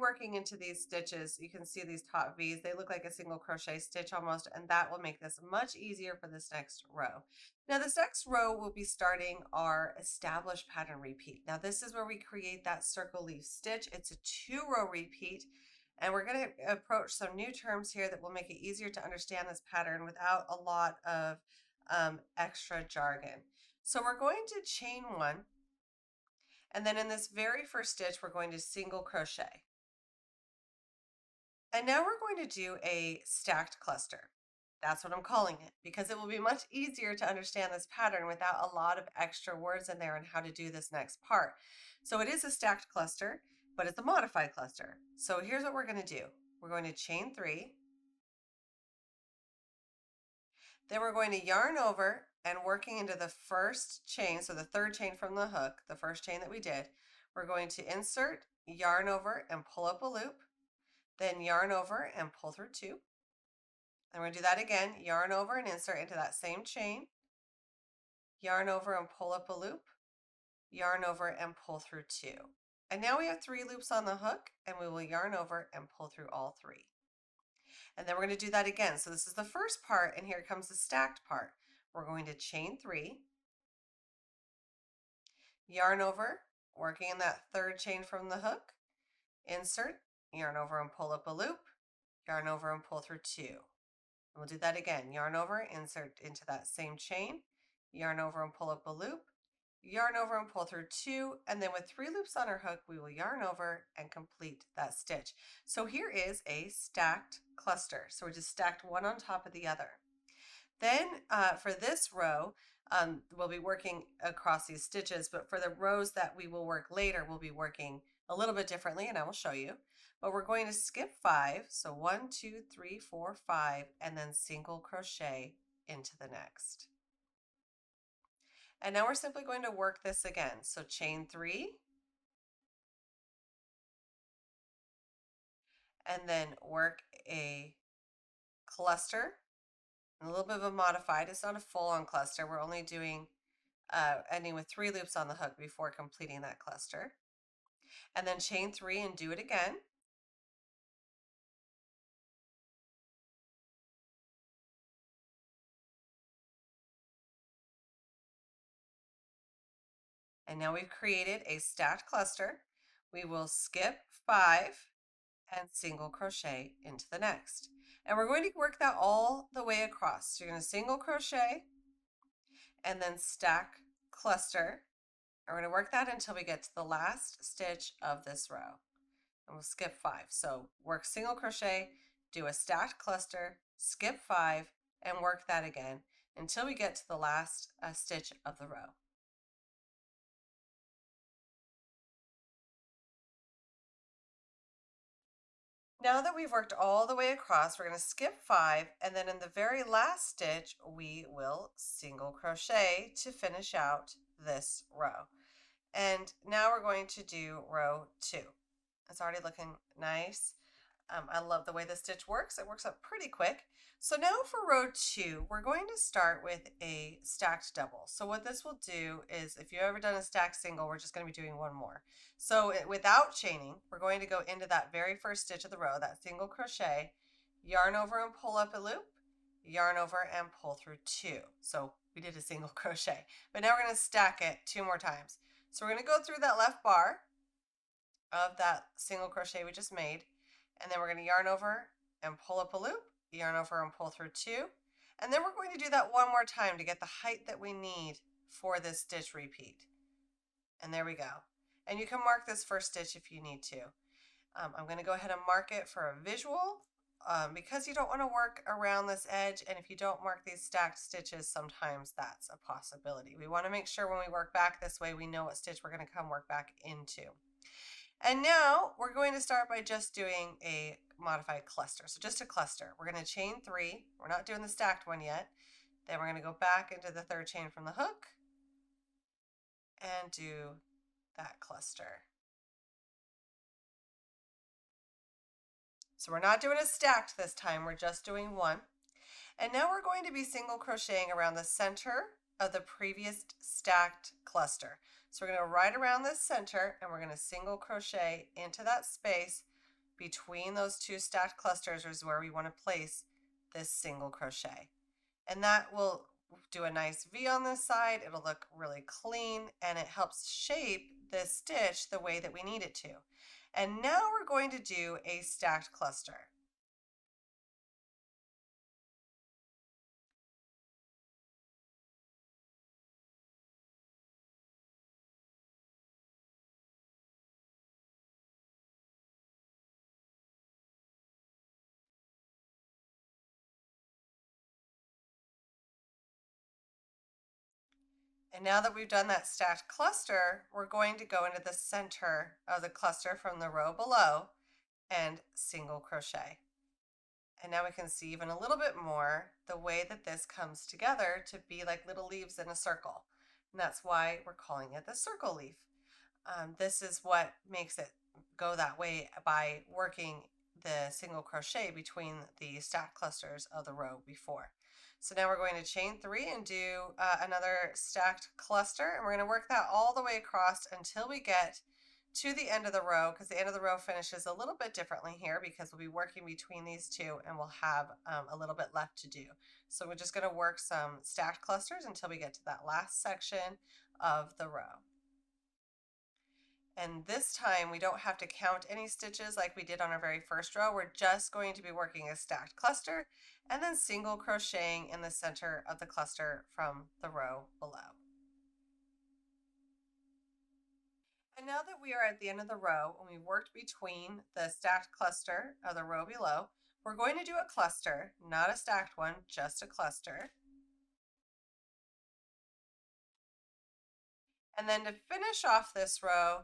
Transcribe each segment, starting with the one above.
working into these stitches, you can see these top V's, they look like a single crochet stitch almost, and that will make this much easier for this next row. Now this next row will be starting our established pattern repeat. Now this is where we create that circle leaf stitch. It's a 2-row repeat, and we're going to approach some new terms here that will make it easier to understand this pattern without a lot of extra jargon. So we're going to chain 1, and then in this very first stitch we're going to single crochet. And now we're going to do a stacked cluster. That's what I'm calling it, because it will be much easier to understand this pattern without a lot of extra words in there on how to do this next part. So it is a stacked cluster, but it's a modified cluster. So here's what we're going to do. We're going to chain 3. Then we're going to yarn over and working into the first chain, so the third chain from the hook, the first chain that we did, we're going to insert, yarn over, and pull up a loop, then yarn over and pull through 2. And we're going to do that again, yarn over and insert into that same chain, yarn over and pull up a loop, yarn over and pull through 2. And now we have 3 loops on the hook, and we will yarn over and pull through all 3. And then we're going to do that again. So this is the first part, and here comes the stacked part. We're going to chain 3, yarn over, working in that third chain from the hook, insert, yarn over and pull up a loop, yarn over and pull through 2. And we'll do that again, yarn over, insert into that same chain, yarn over and pull up a loop, yarn over and pull through 2, and then with 3 loops on our hook we will yarn over and complete that stitch. So here is a stacked cluster. So we just stacked one on top of the other. Then for this row, we'll be working across these stitches, but for the rows that we will work later, we'll be working a little bit differently, and I will show you. But we're going to skip 5, so 1, 2, 3, 4, 5, and then single crochet into the next. And now we're simply going to work this again. So chain 3, and then work a cluster, and a little bit of a modified. It's not a full-on cluster. We're only doing ending with 3 loops on the hook before completing that cluster. And then chain 3 and do it again. And now we've created a stacked cluster. We will skip 5 and single crochet into the next. And we're going to work that all the way across. So you're going to single crochet and then stack cluster. And we're going to work that until we get to the last stitch of this row. And we'll skip 5. So work single crochet, do a stacked cluster, skip 5, and work that again until we get to the last stitch of the row. Now that we've worked all the way across, we're going to skip 5, and then in the very last stitch we will single crochet to finish out this row. And now we're going to do row 2. It's already looking nice. I love the way the stitch works. It works up pretty quick. So now for row 2, we're going to start with a stacked double. So what this will do is, if you've ever done a stacked single, we're just going to be doing one more. So without chaining, we're going to go into that very first stitch of the row, that single crochet, yarn over and pull up a loop, yarn over and pull through 2. So we did a single crochet, but now we're going to stack it 2 more times. So we're going to go through that left bar of that single crochet we just made, and then we're going to yarn over and pull up a loop, yarn over and pull through 2, and then we're going to do that one more time to get the height that we need for this stitch repeat. And there we go. And you can mark this first stitch if you need to. I'm going to go ahead and mark it for a visual because you don't want to work around this edge, and if you don't mark these stacked stitches, sometimes that's a possibility. We want to make sure when we work back this way we know what stitch we're going to come work back into. And now we're going to start by just doing a modified cluster. So just a cluster. We're going to chain 3. We're not doing the stacked one yet. Then we're going to go back into the third chain from the hook and do that cluster. So we're not doing a stacked this time. We're just doing one. And now we're going to be single crocheting around the center of the previous stacked cluster. So we're going to go right around this center, and we're going to single crochet into that space, between those two stacked clusters is where we want to place this single crochet. And that will do a nice V on this side. It'll look really clean, and it helps shape this stitch the way that we need it to. And now we're going to do a stacked cluster. And now that we've done that stacked cluster, we're going to go into the center of the cluster from the row below and single crochet. And now we can see even a little bit more the way that this comes together to be like little leaves in a circle. And that's why we're calling it the circle leaf. This is what makes it go that way, by working the single crochet between the stacked clusters of the row before. So now we're going to chain 3 and do another stacked cluster, and we're going to work that all the way across until we get to the end of the row, because the end of the row finishes a little bit differently here because we'll be working between these two and we'll have a little bit left to do. So we're just going to work some stacked clusters until we get to that last section of the row. And this time we don't have to count any stitches like we did on our very first row. We're just going to be working a stacked cluster and then single crocheting in the center of the cluster from the row below. And now that we are at the end of the row and we worked between the stacked cluster of the row below, we're going to do a cluster, not a stacked one, just a cluster. And then to finish off this row,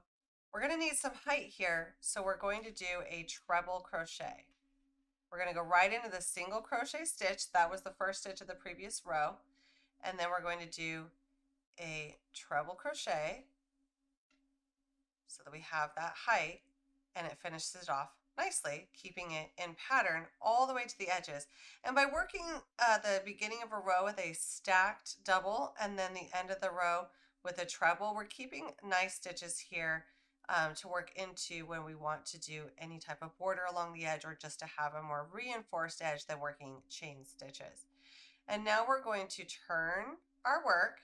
we're going to need some height here, so we're going to do a treble crochet. We're going to go right into the single crochet stitch. That was the first stitch of the previous row. And then we're going to do a treble crochet so that we have that height, and it finishes it off nicely, keeping it in pattern all the way to the edges. And by working the beginning of a row with a stacked double and then the end of the row with a treble, we're keeping nice stitches here to work into when we want to do any type of border along the edge, or just to have a more reinforced edge than working chain stitches. And now we're going to turn our work,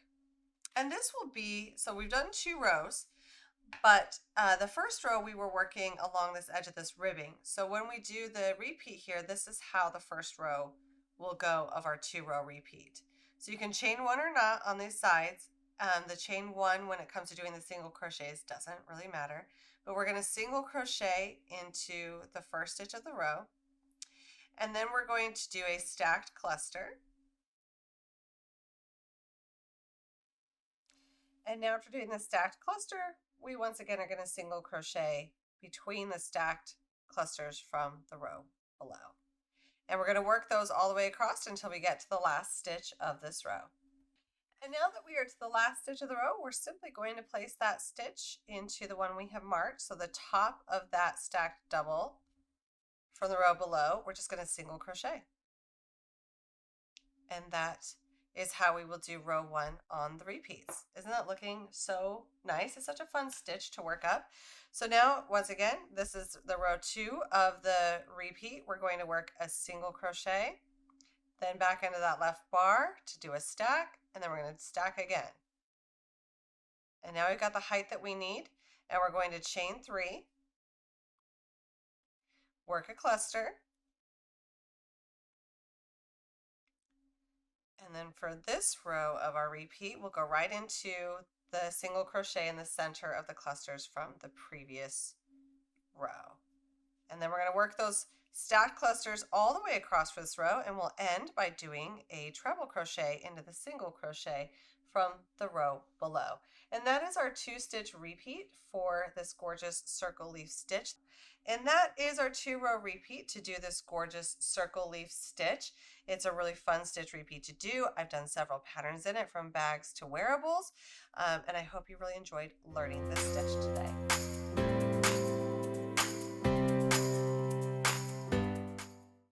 and this will be, so we've done 2 rows, but the first row we were working along this edge of this ribbing. So when we do the repeat here, this is how the first row will go of our 2-row repeat. So you can chain 1 or not on these sides. The chain 1 when it comes to doing the single crochets doesn't really matter, but we're going to single crochet into the first stitch of the row, and then we're going to do a stacked cluster. And now after doing the stacked cluster, we once again are going to single crochet between the stacked clusters from the row below. And we're going to work those all the way across until we get to the last stitch of this row. And now that we are to the last stitch of the row, we're simply going to place that stitch into the one we have marked. So the top of that stacked double from the row below, we're just going to single crochet. And that is how we will do row 1 on the repeats. Isn't that looking so nice? It's such a fun stitch to work up. So now, once again, this is the row 2 of the repeat. We're going to work a single crochet, then back into that left bar to do a stack, and then we're going to stack again. And now we've got the height that we need, and we're going to chain 3, work a cluster, and then for this row of our repeat, we'll go right into the single crochet in the center of the clusters from the previous row. And then we're going to work those stacked clusters all the way across for this row, and we'll end by doing a treble crochet into the single crochet from the row below. And that is our 2-stitch repeat for this gorgeous circle leaf stitch. And that is our 2-row repeat to do this gorgeous circle leaf stitch. It's a really fun stitch repeat to do. I've done several patterns in it, from bags to wearables, and I hope you really enjoyed learning this stitch today.